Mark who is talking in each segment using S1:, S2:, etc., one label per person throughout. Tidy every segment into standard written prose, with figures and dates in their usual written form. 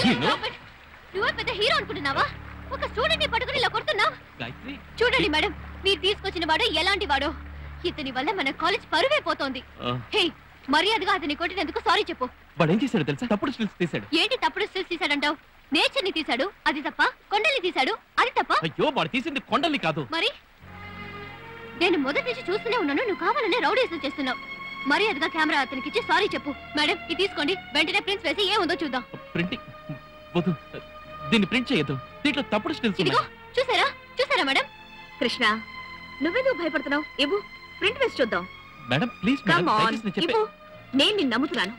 S1: నువ్వే పెద్ద హీరో అనుకుంటున్నావా? ఒక స్టూడెంట్ ని పట్టుకుని ఇలా కొడుతున్నావు. చూడండి మేడం, మీరు తీసుకొచ్చిన వాడు ఎలాంటి వాడో. ఇతని వల్ల మన కాలేజ్ పరువే పోతోంది. హే, మర్యాదగా అతని కొట్టినందుకు సారీ చెప్పు.
S2: వాడు ఏం చేశాడు తెలుసా? తప్పుడు స్టిల్స్ తీశాడు.
S1: ఏంటి తప్పుడు స్టిల్స్ తీశాడంటావు? నేచర్ ని తీశాడు, అది తప్ప. కొండల్ని తీశాడు, అది తప్ప.
S2: అయ్యో, వాడు తీసింది కొండల్ని కాదు.
S1: మరి నేను మొదటి నుంచి చూస్తూనే ఉన్నాను, నువ్వు కావాలనే రౌడీసం చేస్తున్నావు. మర్యాదగా కెమెరా అతనికి ఇచ్చి సారీ చెప్పు. మేడం, ఇది తీసుకోండి. వెంటనే ప్రింట్స్ వేసి ఏముందో చూద్దాం.
S2: ప్రింటింగ్ వద్దు, దీన్ని ప్రింట్ చేయొద్దు. దీంట్లో తప్పుడు స్టిల్స్
S1: ఇదిగో చూసారా చూసారా మేడం? కృష్ణ, నువ్వెందుకు భయపడుతున్నావు? ఇవ్వు, ప్రింట్ వేసి చూద్దాం.
S2: మేడం ప్లీజ్ మేడం, దయచేసి నేను చెప్పే.
S1: నేను నిన్ను నమ్ముతున్నాను.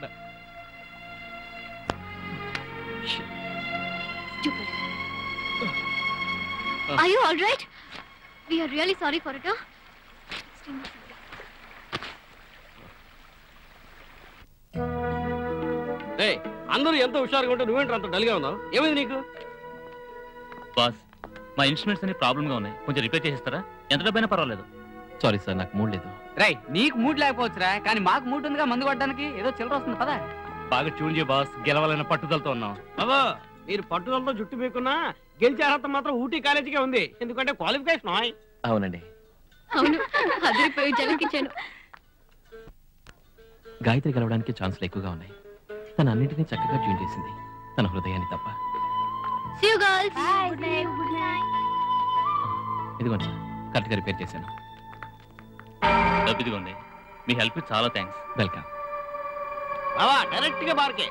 S1: Are you all right? We are really sorry for it.
S3: అందరూ ఎంతో హుషారుగా ఉంటే నువ్వేంటి అంత డల్గా ఉన్నావు? ఏమైంది నీకు?
S4: బాస్, మా ఇన్స్ట్రుమెంట్స్ అన్ని ప్రాబ్లమ్ గా ఉన్నాయి, కొంచెం రిపేర్ చేసేస్తారా? ఎంత డబ్బైనా పర్వాలేదు.
S2: సారీ సార్, నాకు మూడ్ లేదు.
S5: రై, నీకు మూడ్ లేకపోవచ్చురా, కానీ మాకు మూడ్ ఉందిగా మందు కొట్టడానికి. ఏదో చిల్లర వస్తుంది పదా.
S4: బాగా ట్యూన్ చేయ బాస్, గెలవాలన్న పట్టుదలతో ఉన్నాం.
S3: బాబా, మీరు పట్టుదలతో జుట్టు మీకున్నా గెలిచే అర్హత మాత్రం ఊటీ కాలేజీకే ఉంది. ఎందుకంటే క్వాలిఫికేషన్.
S2: అవునండి,
S1: అవును, అదిరిపోయి జలకించాను.
S2: గాయత్రి గెలవడానికి ఛాన్సులు ఎక్కువగా ఉన్నాయి. తన అన్నింటినీ చక్కగా ట్యూన్ చేసింది, తన హృదయాన్ని తప్ప.
S1: See you girls.
S2: ఇదిగోండి సార్, కరెక్ట్గా రిపేర్ చేశాను.
S4: ఇదిగోండి, మీ హెల్ప్ చాలా థ్యాంక్స్.
S2: వెల్కమ్.
S3: బావా, డైరెక్ట్ గా బార్కే.